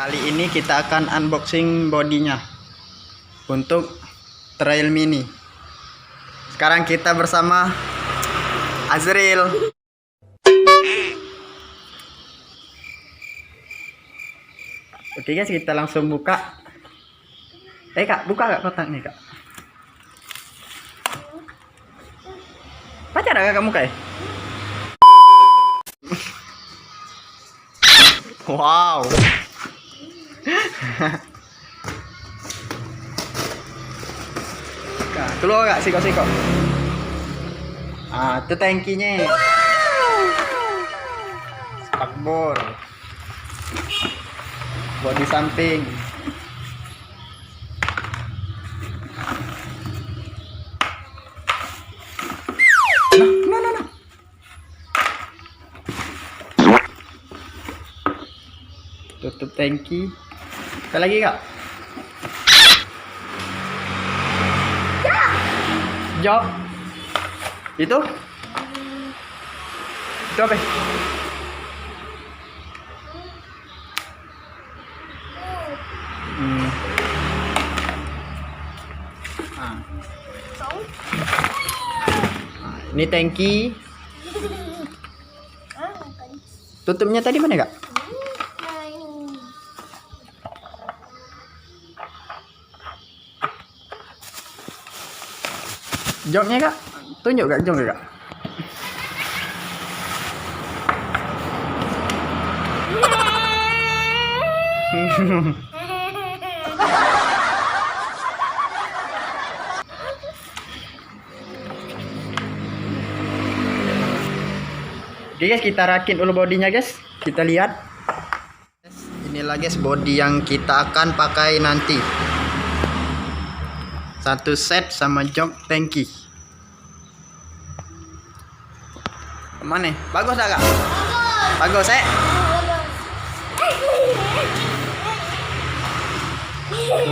Kali ini kita akan unboxing bodinya untuk trail mini. Sekarang kita bersama Azril. Oke guys, kita langsung buka. Kak, buka gak kotak nih kak? Pacar gak kamu kak? Wow. Nah, keluar gak siko-siko? Ah, itu tankinya. Spakbor. Bodi samping. Nah. Tutup tangki. Apa lagi kak? Jok. Itu apa? Ini tangki. Tutupnya tadi mana kak? Joknya kak, tunjuk kak joknya kak. Oke guys, kita rakin dulu bodinya guys. Kita lihat. Inilah guys body yang kita akan pakai nanti. Satu set sama jok tangki. Mana? Bagus tak kak? Bagus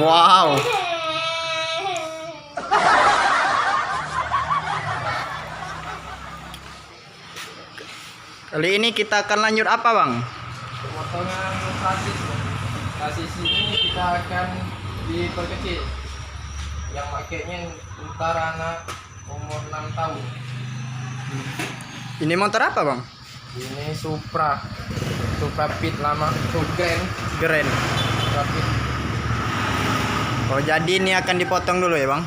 Wow. Kali ini kita akan lanjut apa bang? Pemotongan sasis. Sasis ini kita akan diperkecil. Yang pakainya ntar anak umur 6 tahun. Ini motor apa bang? Ini Supra Pit lama, itu Grand Supra Pit. Oh jadi ini akan dipotong dulu ya bang?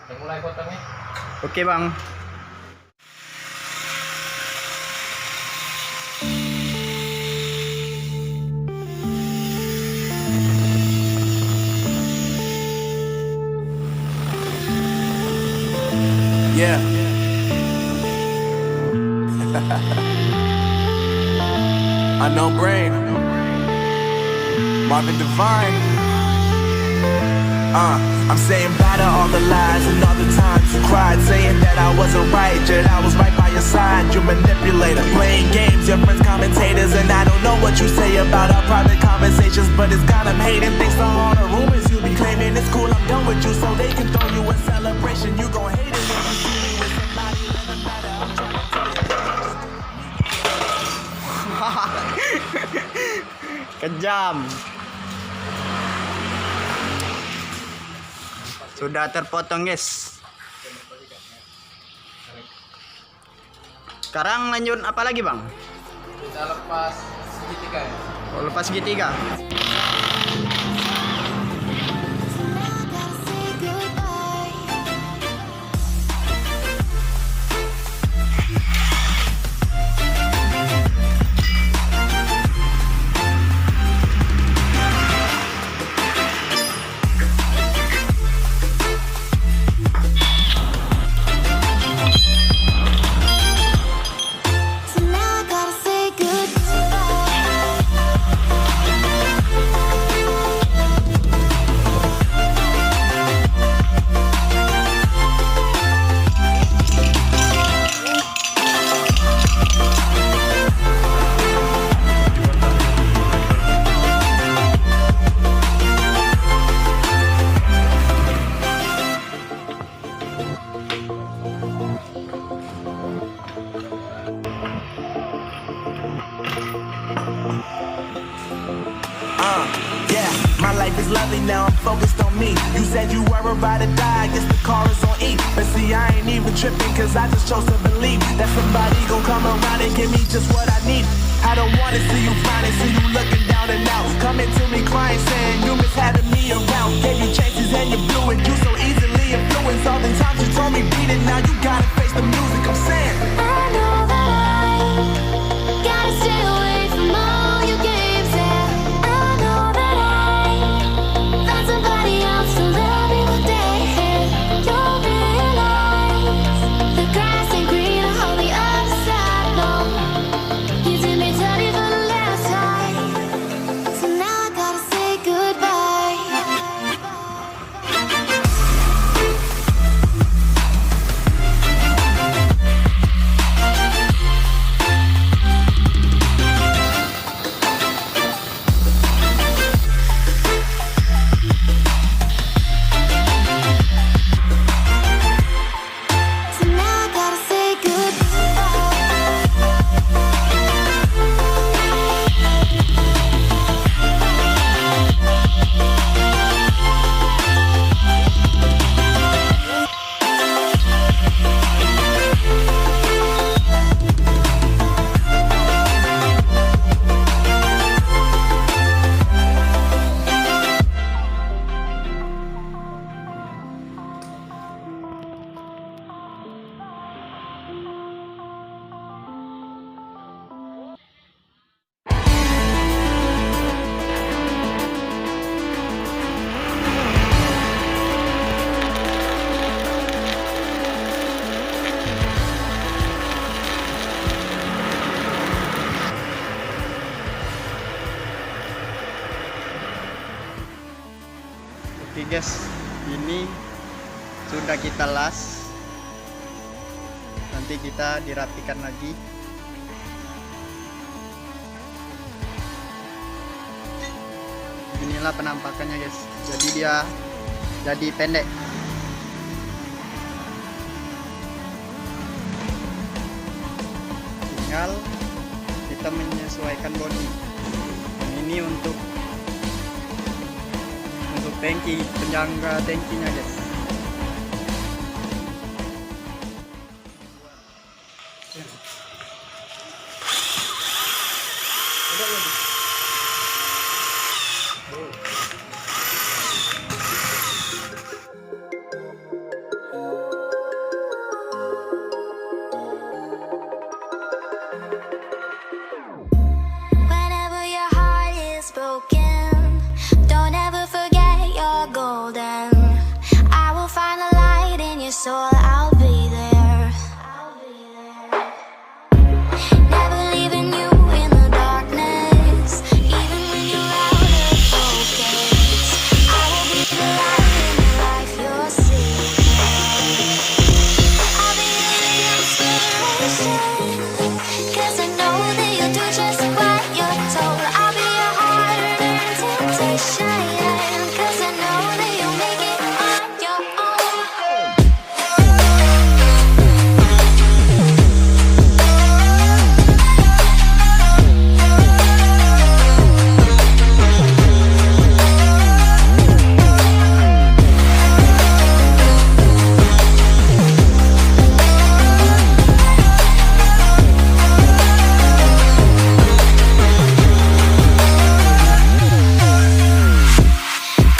Kita mulai potongnya. Oke bang. Yeah. Unknown Brain, Marvin Devine. I'm saying bye to all the lies and all the times you cried, saying that I wasn't right, yet I was right by your side. You manipulator, playing games, your friends commentators, and I don't know what you say about our private conversations, but it's got them hating. Thanks to all the rumors you be claiming, it's cool, I'm done with you, so they can throw you a celebration. You gon' hate it when you see me with somebody, doesn't matter, I'm trying to tell you. Kejam. Sudah terpotong guys. Sekarang lanjut apa lagi bang? Kita lepas segitiga ya. Oh, lepas segitiga. life is lovely, now I'm focused on me. You said you were about to die, I guess the car is on E. But see, I ain't even tripping, cause I just chose to believe that somebody gon' come around and give me just what I need. I don't wanna see you finding, see you looking down and out. Coming to me crying, saying you miss having me around. Gave you chances and you blew it, you so easily influenced. All the times you told me beat it, now you gotta face the music. I'm saying I know that I gotta stay away from all your games, and I know that I found somebody else to love me one day. You'll realize the grass ain't greener on the other side. No, you did me dirty for the last time, so now I gotta say goodbye. So now I gotta say Oke guys, ini sudah kita las. Nanti kita dirapikan lagi. Inilah penampakannya guys. Jadi dia jadi pendek. Tinggal kita menyesuaikan bodi. Ini untuk tangki, penyangga tangkinya guys. Whenever your heart is broken, don't ever forget you're golden. I will find the light in your soul, I'll be there. Never leaving you in the darkness, even when you're out of focus. I will be the light in your life, your secret. I'll be your inspiration, 'cause I know that you'll do just what you're told. I'll be your hard-earned temptation, 'cause I know that you'll make it on your own.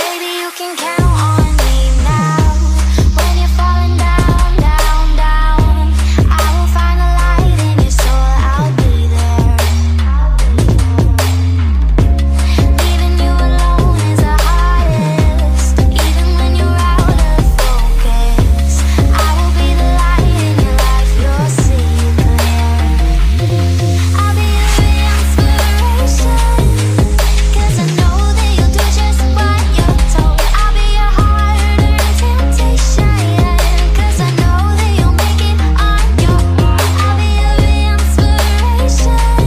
Baby, you can count on me now. When you're falling down, down, down, I will find the light in your soul, I'll be there. Leaving you alone is the hardest, even when you're out of focus. I will be the light in your life, your secret. I'll be your inspiration, 'cause I know that you'll do just what you're told. I'll be your hard-earned temptation, 'cause I know that you'll make it on your own. I'll be your inspiration,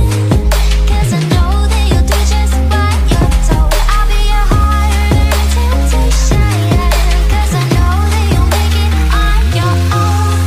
'cause I know that you'll do just what you're told. I'll be your hard-earned temptation, 'cause I know that you'll make it on your own.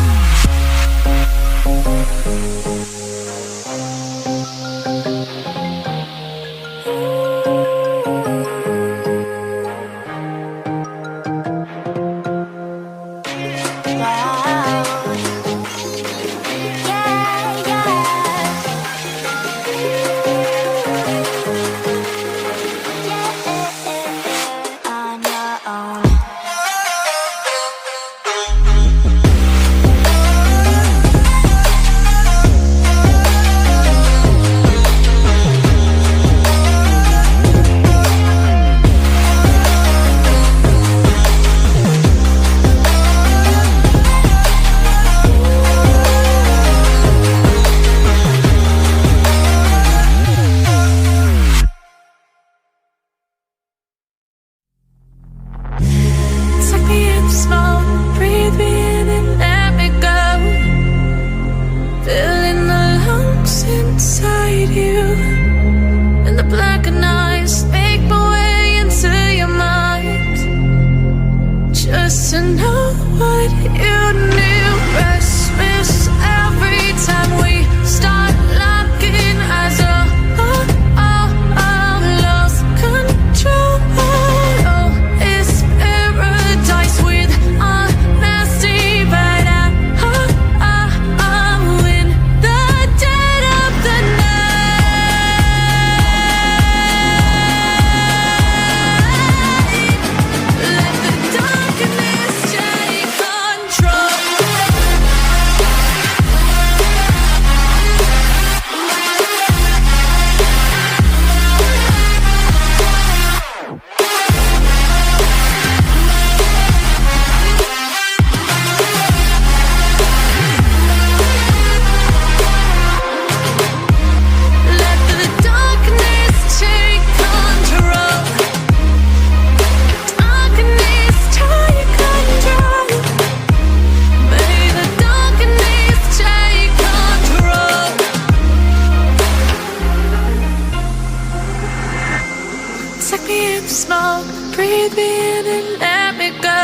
small. Breathe me in and let me go.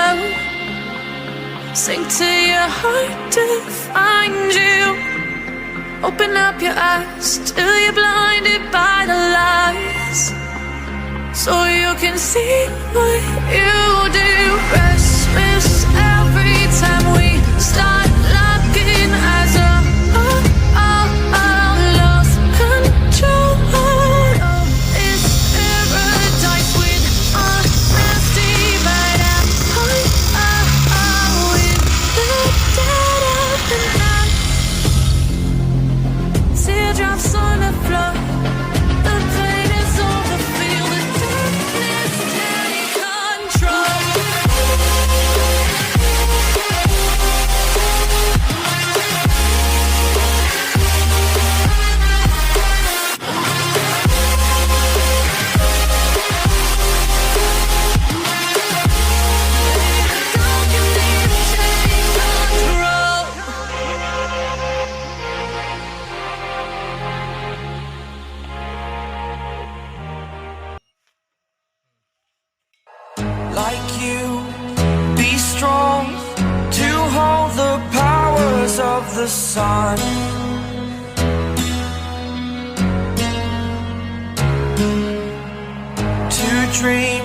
Sink to your heart to find you. Open up your eyes till you're blinded by the lies, so you can see what you do. Restless every time we start locking eyes up. Lost control of this paradise with honesty, but I'm with the dead of the night. Teardrops on the floor. The pain is over. Feel the darkness take control. Don't you need to take control? Like you, be strong to hold the powers of the sun. To dream